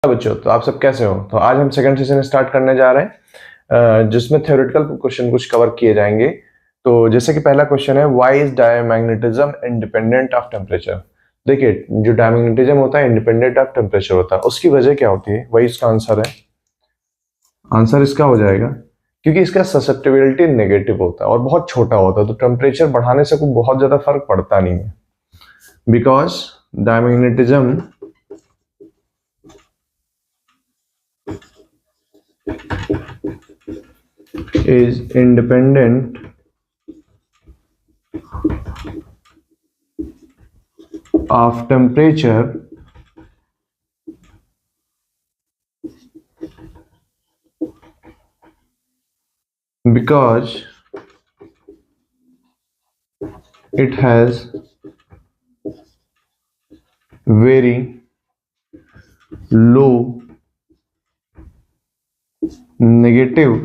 बच्चों, तो आप सब कैसे हो? तो आज हम सेकंड सेशन स्टार्ट करने जा रहे हैं जिसमें थ्योरेटिकल क्वेश्चन कुछ कवर किए जाएंगे। तो जैसे कि पहला क्वेश्चन है, why is diamagnetism independent of temperature. देखिए, जो डायमैग्नेटिज्म होता है इंडिपेंडेंट ऑफ टेम्परेचर होता है, उसकी वजह क्या होती है? वही इसका आंसर है। आंसर इसका हो जाएगा क्योंकि इसका ससेप्टिबिलिटी नेगेटिव होता है और बहुत छोटा होता है, तो टेम्परेचर बढ़ाने से कोई बहुत ज्यादा फर्क पड़ता नहीं है। Because diamagnetism is independent of temperature because it has very low negative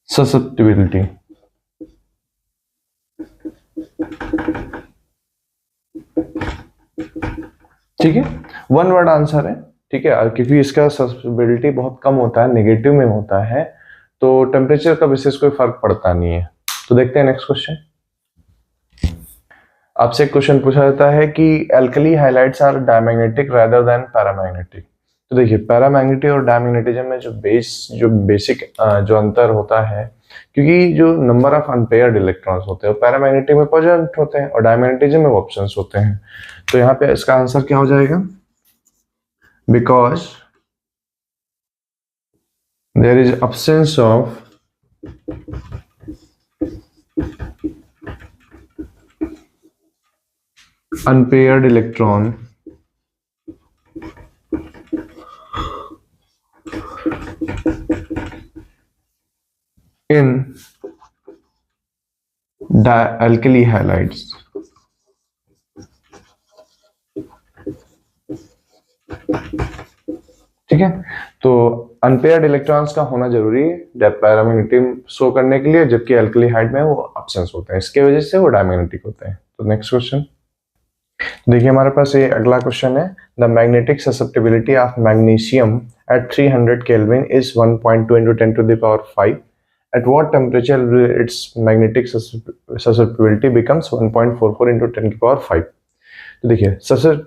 susceptibility। ठीक है, वन वर्ड आंसर है। ठीक है, क्योंकि इसका ससेप्टिबिलिटी बहुत कम होता है, नेगेटिव में होता है, तो टेम्परेचर का विशेष कोई फर्क पड़ता नहीं है। तो देखते हैं नेक्स्ट क्वेश्चन। आपसे एक क्वेश्चन पूछा जाता है कि alkali halides are diamagnetic rather than paramagnetic. तो देखिए, पैरामैग्नेटिक और डायमैग्नेटिज्म में जो बेसिक जो अंतर होता है, क्योंकि जो नंबर ऑफ अनपेयर्ड इलेक्ट्रॉन्स होते हैं, पैरामैग्नेटिक में पॉजिटिव होते हैं और डायमैग्नेटिज्म में ऑप्शंस होते हैं। तो यहाँ पे इसका आंसर क्या हो जाएगा? Because there is absence of unpaired electron in alkali halides। ठीक है, तो अनपेयर्ड इलेक्ट्रॉन्स का होना जरूरी है पैरामैग्नेटिक शो करने के लिए, जबकि अल्कली हाइड में वो अब्सेंस होते हैं, इसके वजह से वो डायमैग्नेटिक होते हैं। तो नेक्स्ट क्वेश्चन देखिए, हमारे पास ये अगला क्वेश्चन है। The magnetic susceptibility of magnesium at 300 kelvin is 1.2 into 10 to the power 5। At what temperature will its magnetic susceptibility becomes 1.44 into 10 की पावर 5। तो देखिए,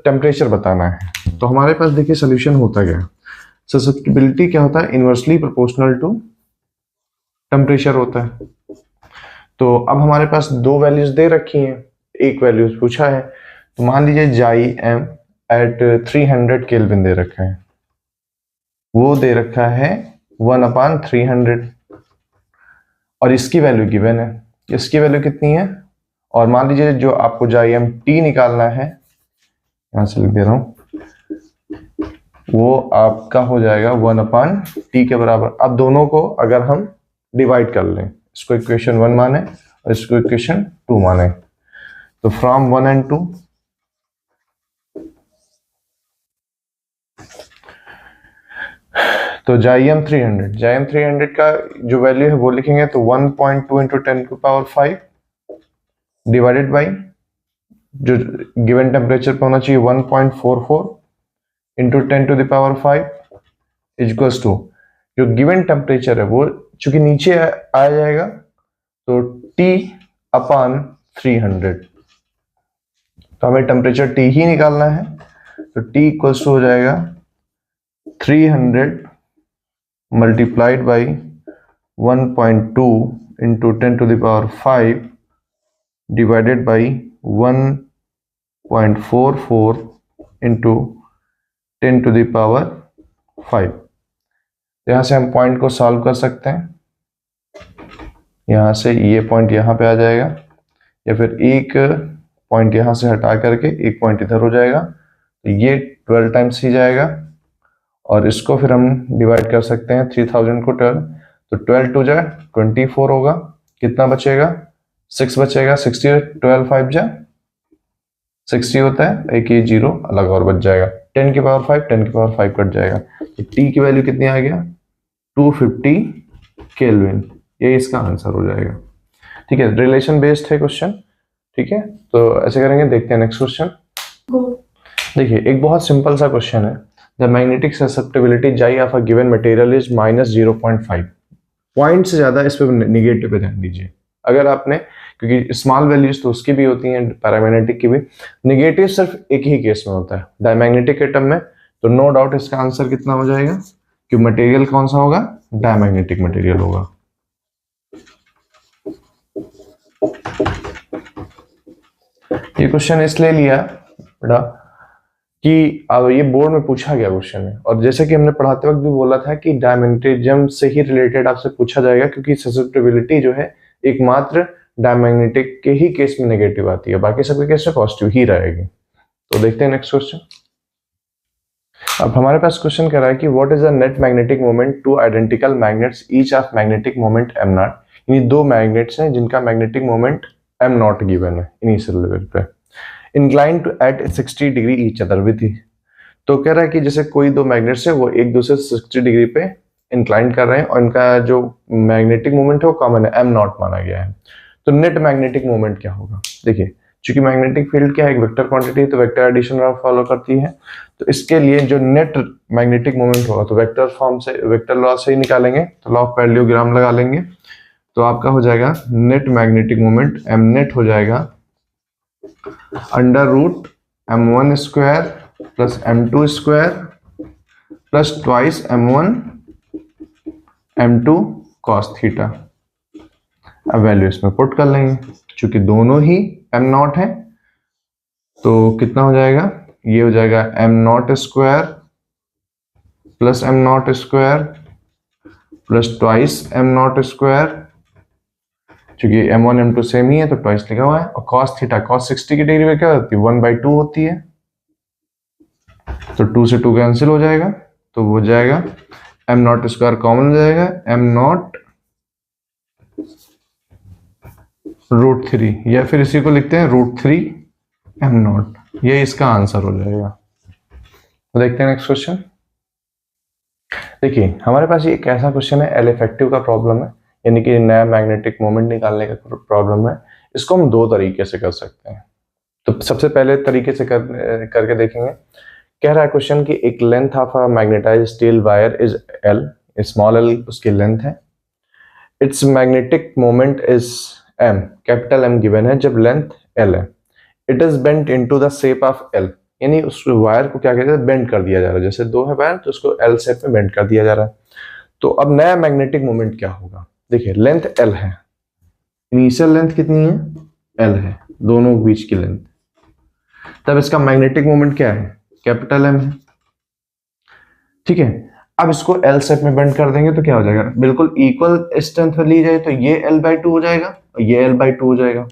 टेम्परेचर बताना है, तो हमारे पास देखिए सोल्यूशन होता क्या है। ससेप्टिबिलिटी क्या होता है? इनवर्सली प्रोपोर्शनल टू टेम्परेचर होता है। तो अब हमारे पास दो वैल्यूज दे रखी हैं, एक वैल्यूज पूछा है। तो मान लीजिए जाई एम एट 300 केल्विन दे रखा है, वो दे रखा है 1/300, और इसकी वैल्यू गिवन है। इसकी वैल्यू कितनी है? और मान लीजिए जो आपको जाई एम टी निकालना है, यहां से लिख दे रहा हूं, वो आपका हो जाएगा 1/t के बराबर। अब दोनों को अगर हम डिवाइड कर लें, इसको इक्वेशन 1 माने और इसको इक्वेशन 2 माने, तो फ्रॉम 1 and 2, तो जाइम 300 का जो वैल्यू है वो लिखेंगे, तो 1.2 into 10 की पावर 5 डिवाइडेड बाई जो गिवन टेम्परेचर पे होना चाहिए 1.44 into 10 to the power 5 equals to जो गिवन टेम्परेचर है वो चूंकि नीचे आ जाएगा, तो T/300। तो हमें टेम्परेचर T ही निकालना है, तो T इक्वल्स टू हो जाएगा 300 multiplied by 1.2 into 10 to the power 5 divided by 1.44 into 10 to the power 5। यहां से हम पॉइंट को सॉल्व कर सकते हैं। यहां से ये पॉइंट यहां पे आ जाएगा, या फिर एक पॉइंट यहां से हटा करके एक पॉइंट इधर हो जाएगा, तो ये 12 टाइम्स ही जाएगा, और इसको फिर हम डिवाइड कर सकते हैं 3000 को 12, तो 12 2 जा 24 होगा। कितना बचेगा? 6 बचेगा। 60 12 5 जा 60 होता है, एक ये जीरो अलग और बच जाएगा। 10 की पावर 5 10 की पावर 5 कट जाएगा, तो टी की वैल्यू कितनी आ गया? 250 केल्विन। ये इसका आंसर हो जाएगा। ठीक है, रिलेशन बेस्ड है क्वेश्चन। ठीक है, तो ऐसे करेंगे। देखते हैं नेक्स्ट क्वेश्चन। देखिए एक बहुत सिंपल सा क्वेश्चन है, द मैग्नेटिक ससेप्टिबिलिटी जाई of a given material is -0.5। Point से ज्यादा इस पे निगेटिव पे ध्यान दीजिए। अगर आपने, क्योंकि स्मॉल वैल्यूज तो उसकी भी होती हैं, पैरामैग्नेटिक की भी, निगेटिव सिर्फ एक ही केस में होता है डायमैग्नेटिक एटम में, तो नो डाउट इसका आंसर कितना हो जाएगा, कि मटेरियल कौन सा होगा, डायमैग्नेटिक मटेरियल होगा। ये क्वेश्चन इसलिए लिया बेटा कि अब ये बोर्ड में पूछा गया क्वेश्चन है, और जैसे कि हमने पढ़ाते वक्त भी बोला था कि डायमैग्नेटिज्म से ही रिलेटेड आपसे पूछा जाएगा, क्योंकि ससेप्टिबिलिटी जो है एकमात्र डायमैग्नेटिक के ही केस में नेगेटिव आती है, बाकी सबके केस में पॉजिटिव ही रहेगी। तो देखते हैं नेक्स्ट क्वेश्चन। अब हमारे पास क्वेश्चन कह रहा है कि what is the net magnetic moment two identical magnets each of magnetic moment m0। यानी दो मैग्नेट्स हैं जिनका मैग्नेटिक मोमेंट m0 गिवन है इनिशियल लेवल पे, incline to at 60 degree each other with. तो कह रहा है कि जैसे कोई दो मैग्नेट्स है वो एक दूसरे से 60 डिग्री पे इंक्लाइन कर रहे हैं और इनका जो मैग्नेटिक मोमेंट है वो कॉमन है, m0 माना गया है। तो नेट मैग्नेटिक मोमेंट क्या होगा, देखिए चूंकि मैग्नेटिक फील्ड क्या है, एक वेक्टर क्वांटिटी, तो वेक्टर एडिशन फॉलो करती है, तो इसके लिए जो नेट मैग्नेटिक मोमेंट होगा तो वेक्टर फॉर्म से, वेक्टर लॉ से ही निकालेंगे, तो लॉ ऑफ पैरेललोग्राम लगा लेंगे, तो आपका हो जाएगा net magnetic moment m net हो जाएगा under root m1 square plus m2 square plus twice m1 m2 cos theta. अब वैल्यू इसमें पुट कर लेंगे, चूंकि दोनों ही m0 है, तो कितना हो जाएगा, ये हो जाएगा m0 square plus m0 square plus twice m0 square, चूंकि m1 m2 सेम ही है तो ट्वाइस लिखा हुआ है, और cos थीटा cos 60 की डिग्री में क्या होती है, 1/2 होती है, तो 2 से 2 कैंसिल हो जाएगा, तो वो जाएगा m0 स्क्वायर कॉमन हो जाएगा, m0 √3, या फिर इसी को लिखते हैं √3 m0, ये इसका आंसर हो जाएगा। तो देखते हैं नेक्स्ट क्वेश्चन। देखिए हमारे पास ये एक ऐसा क्वेश्चन है, एल इफेक्टिव का प्रॉब्लम है, यानी कि नया मैग्नेटिक मोमेंट निकालने का प्रॉब्लम है। इसको हम दो तरीके से कर सकते हैं। तो सबसे पहले तरीके से करके देखेंगे। कह रहा है क्वेश्चन कि एक length of a magnetized steel wire is L, small L उसकी लेंथ है, its magnetic moment is M, capital M given है जब लेंथ एल है, it is bent into the shape of L, यानी उस वायर को क्या कहते हैं, बेंड कर दिया जा रहा है, जैसे दो है वायर तो उसको एल शेप में बेंड कर दिया जा रहा है। तो अब नया मैग्नेटिक मोमेंट क्या होगा, देखिए लेंथ एल है, इनिशियल लेंथ कितनी है, एल है, दोनों बीच की लेंथ, तब इसका मैग्नेटिक मोमेंट क्या है, कैपिटल एम है, ठीक है। अब इसको एल शेप में बेंड कर देंगे तो क्या हो जाएगा, बिल्कुल इक्वल स्ट्रेंथ ली जाए तो ये l/2 हो जाएगा और ये l/2 हो जाएगा।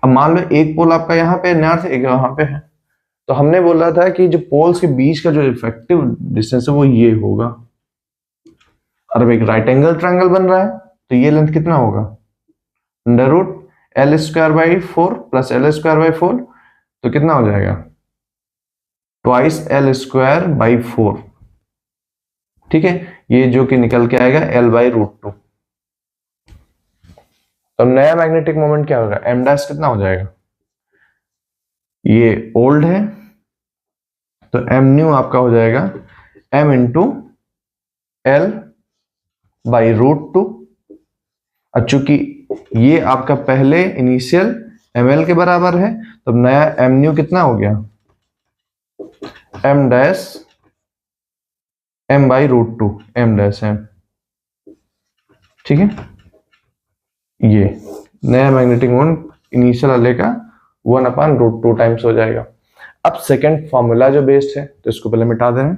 अब मान लो एक पोल आपका यहाँ पे नॉर्थ, एक यहाँ पे है, तो हमने बोला था कि जो पोल्स के बीच का जो इफेक्टिव डिस्टेंस है वो ये होगा, और अब एक राइट एंगल ट्रायंगल बन रहा है तो ये लेंथ कितना होगा, √L²/4 प्लस L²/4, तो कितना हो जाएगा, ट्वाइस L²/4, ठीक है। ये जो कि निकल के आएगा L/√2। तो नया मैग्नेटिक मोमेंट क्या होगा, m डैश कितना हो जाएगा, ये ओल्ड है तो m न्यू आपका हो जाएगा m इंटू L/√2, और चूंकि ये आपका पहले इनिशियल ml के बराबर है तो नया m न्यू कितना हो गया, m dash m/√2, m dash m, ठीक है। ये नया मैग्नेटिक मोमेंट इनिशियल वाले का 1/√2 टाइम्स हो जाएगा। अब सेकंड फॉर्मूला जो बेस्ड है तो इसको पहले मिटा दें।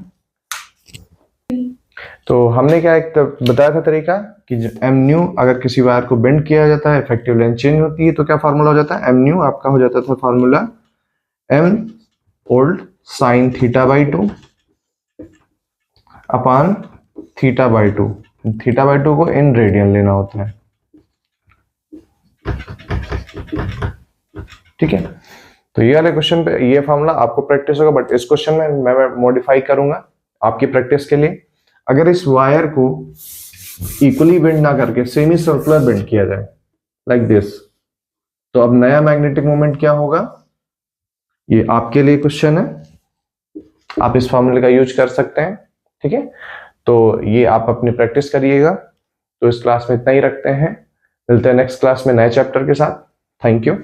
तो हमने क्या एक बताया था तरीका कि एम न्यू अगर किसी वायर को बेंड किया जाता है, इफेक्टिव लेंथ चेंज होती है, तो क्या फार्मूला हो जाता है, एम न्यू आपका हो जाता था formula m old sine θ/2 upon θ/2, θ/2 को इन रेडियन लेना होता है, ठीक है। तो ये वाले क्वेश्चन पे ये फॉर्मूला आपको प्रैक्टिस होगा, बट इस क्वेश्चन में मैं मॉडिफाई करूंगा आपकी प्रैक्टिस के लिए। अगर इस वायर को इक्वली बेंड ना करके सेमी सर्कुलर बेंड किया जाए लाइक दिस, तो अब नया मैग्नेटिक मोमेंट क्या होगा, ये आपके लिए क्वेश्चन है। आप इस फॉर्मूले का यूज कर सकते हैं। ठीक है, तो ये आप अपनी प्रैक्टिस करिएगा। तो इस क्लास में इतना ही रखते हैं, मिलते हैं नेक्स्ट क्लास में नए चैप्टर के साथ। Thank you.